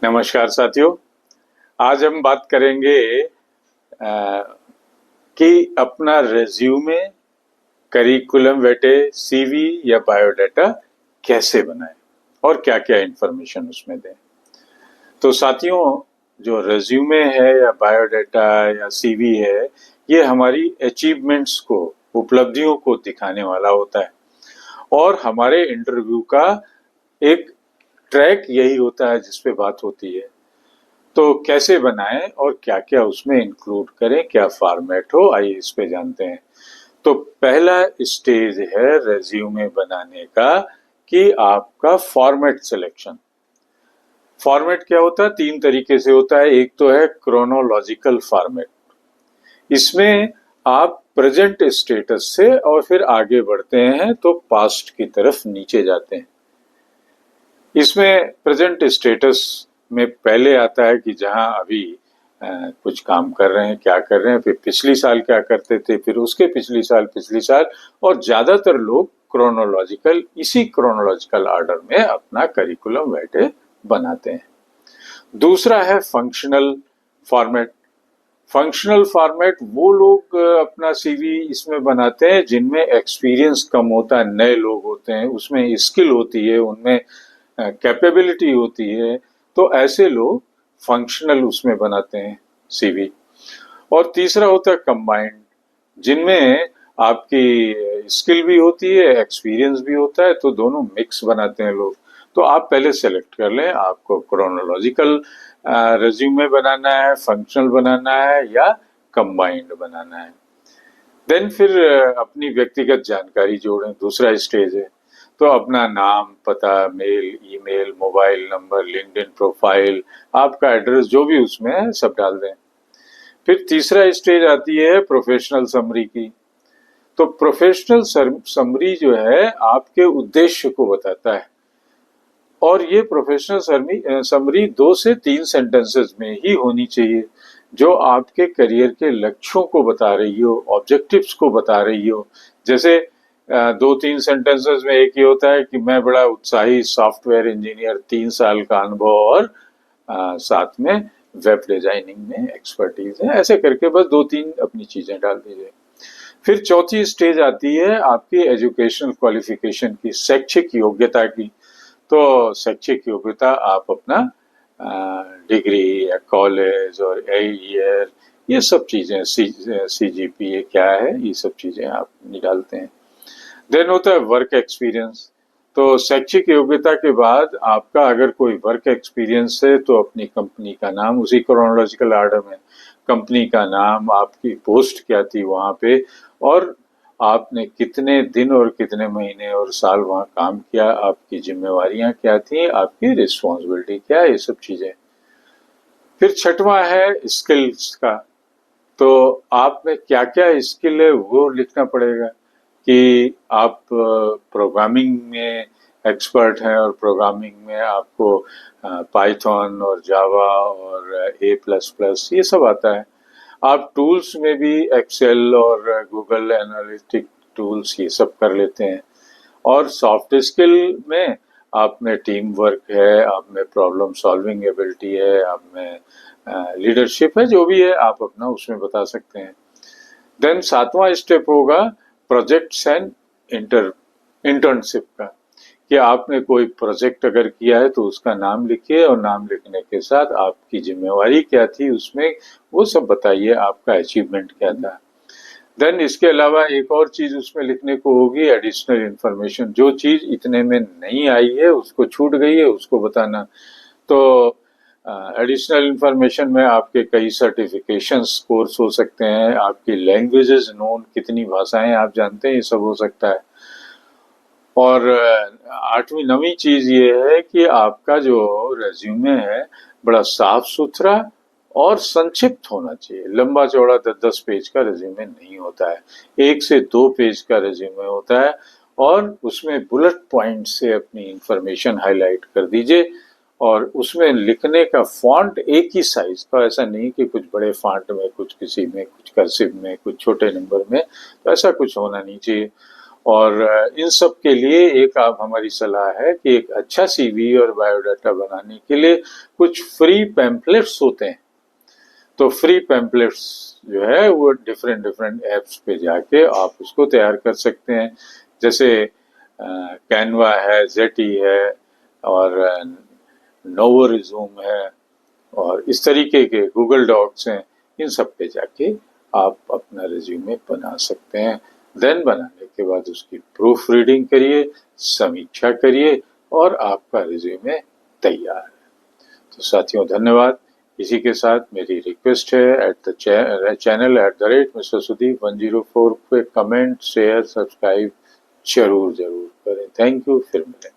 नमस्कार साथियों। आज हम बात करेंगे कि अपना रेज्यूमे, करिकुलम वेटे, सीवी या बायोडाटा कैसे बनाएं और क्या-क्या इंफॉर्मेशन उसमें दें। तो साथियों, जो रेज्यूमे है या बायोडाटा या सीवी है, ये हमारी अचीवमेंट्स को, उपलब्धियों को दिखाने वाला होता है और हमारे इंटरव्यू का एक ट्रैक यही होता है जिस पे बात होती है। तो कैसे बनाएं और क्या-क्या उसमें इंक्लूड करें, क्या फॉर्मेट हो, आइए इस पे जानते हैं। तो पहला स्टेज है रेज्यूमे बनाने का कि आपका फॉर्मेट सिलेक्शन। फॉर्मेट क्या होता है? 3 तरीके से होता है। एक तो है क्रोनोलॉजिकल फॉर्मेट। इसमें आप प्रेजेंट स्टेटस से और फिर आगे बढ़ते हैं तो पास्ट की तरफ नीचे जाते हैं। इसमें प्रेजेंट स्टेटस में पहले आता है कि जहां अभी कुछ काम कर रहे हैं, क्या कर रहे हैं, फिर पिछली साल क्या करते थे, फिर उसके पिछली साल और ज्यादातर लोग इसी क्रोनोलॉजिकल ऑर्डर में अपना करिकुलम वेटे बनाते हैं। दूसरा है फंक्शनल फॉर्मेट। फंक्शनल फॉर्मेट वो लोग अपना सीवी इसमें बनाते हैं जिनमें एक्सपीरियंस कम होता है, नए लोग होते हैं, उसमें स्किल होती है, उनमें कैपेबिलिटी होती है, तो ऐसे लोग फंक्शनल उसमें बनाते हैं सीवी। और तीसरा होता है कंबाइंड, जिनमें आपकी स्किल भी होती है, एक्सपीरियंस भी होता है, तो दोनों मिक्स बनाते हैं लोग। तो आप पहले सेलेक्ट कर लें आपको क्रोनोलॉजिकल रेज्यूमे बनाना है, फंक्शनल बनाना है या कंबाइंड बनाना है। देन फिर अपनी व्यक्तिगत जानकारी जोड़ें, दूसरा स्टेज है। तो अपना नाम, पता, mail, email, mobile number, LinkedIn profile, आपका एड्रेस जो भी उसमें है सब डाल दें। फिर तीसरा स्टेज आती है प्रोफेशनल समरी की। तो प्रोफेशनल समरी जो है आपके उद्देश्य को बताता है और ये प्रोफेशनल समरी 2 से 3 सेंटेंसेस में ही होनी चाहिए, जो आपके करियर के लक्ष्यों को बता रही हो, ऑब्जेक्टिव्स को बता रही हो। जैसे 2-3 सेंटेंसेस में एक ही होता है कि मैं बड़ा उत्साही सॉफ्टवेयर इंजीनियर, 3 साल का अनुभव और साथ में वेब डिजाइनिंग में एक्सपर्टीज है। ऐसे करके बस 2-3 अपनी चीजें डाल दीजिए। फिर चौथी स्टेज आती है आपकी एजुकेशनल क्वालिफिकेशन की, शैक्षिक योग्यता की। तो शैक्षिक योग्यता आप अपना डिग्री या कॉलेज और ईयर, ये सब चीजें, CGPA क्या है, ये सब चीजें आप निकालते हैं। देन होता है वर्क एक्सपीरियंस। तो शैक्षिक योग्यता के बाद आपका अगर कोई वर्क एक्सपीरियंस है तो अपनी कंपनी का नाम, उसी क्रोनोलॉजिकल ऑर्डर में कंपनी का नाम, आपकी पोस्ट क्या थी वहां पे, और आपने कितने दिन और कितने महीने और साल वहां काम किया, आपकी जिम्मेवारियां क्या थी, आपकी रिस्पॉन्सिबिलिटी क्या है, ये सब चीजें। फिर छठवां है स्किल्स का। तो आप में क्या क्या स्किल है वो लिखना पड़ेगा कि आप प्रोग्रामिंग में एक्सपर्ट हैं और प्रोग्रामिंग में आपको पाइथन और जावा और A++ ये सब आता है। आप टूल्स में भी एक्सेल और गूगल एनालिटिक टूल्स ये सब कर लेते हैं। और सॉफ्ट स्किल में आप में टीम वर्क है, आप में प्रॉब्लम सॉल्विंग एबिलिटी है, आप में लीडरशिप है, जो भी है आप अपना उसमें बता सकते हैं। देन 7वां स्टेप होगा प्रोजेक्ट्स एंड इंटर्नशिप का, कि आपने कोई प्रोजेक्ट अगर किया है तो उसका नाम लिखिए और नाम लिखने के साथ आपकी जिम्मेवारी क्या थी उसमें, वो सब बताइए, आपका अचीवमेंट क्या था। देन इसके अलावा एक और चीज उसमें लिखने को होगी, एडिशनल इंफॉर्मेशन। जो चीज इतने में नहीं आई है, उसको छूट गई है, उसको बताना। तो एडिशनल इंफॉर्मेशन में आपके कई सर्टिफिकेशंस कोर्स हो सकते हैं, आपकी लैंग्वेजेस नोन, कितनी भाषाएं आप जानते हैं, ये सब हो सकता है। और 8वीं 9वीं चीज ये है कि आपका जो रेज्यूमे है बड़ा साफ सुथरा और संक्षिप्त होना चाहिए। लंबा चौड़ा 10-10 पेज का रेज्यूमे नहीं होता है, 1 से 2 पेज का रेज्यूमे होता है और उसमें बुलेट पॉइंट से अपनी इंफॉर्मेशन हाईलाइट कर दीजिए। और उसमें लिखने का फॉन्ट एक ही साइज का, ऐसा नहीं कि कुछ बड़े फॉन्ट में, कुछ किसी में, कुछ कर्सिव में, कुछ छोटे नंबर में, तो ऐसा कुछ होना नहीं चाहिए। और इन सब के लिए एक आप हमारी सलाह है कि एक अच्छा सीवी और बायोडाटा बनाने के लिए कुछ फ्री पैम्पलेट्स होते हैं। तो फ्री पैम्पलेट्स जो है वो डिफरेंट डिफरेंट ऐप्स पे जाके आप उसको तैयार कर सकते हैं। जैसे कैनवा है, जेटी है और नोवो रिज्यूम है और इस तरीके के गूगल डॉक्स हैं। इन सब पे जाके आप अपना रिज्यूमे बना सकते हैं। देन बनाने के बाद उसकी प्रूफ रीडिंग करिए, समीक्षा करिए और आपका रिज्यूमे तैयार है। तो साथियों धन्यवाद। इसी के साथ मेरी रिक्वेस्ट है at the channel @Mr. Sudeep 104 पे कमेंट, शेयर, सब्सक्राइब जरूर करें। Thank you. फिर मिलेंगे।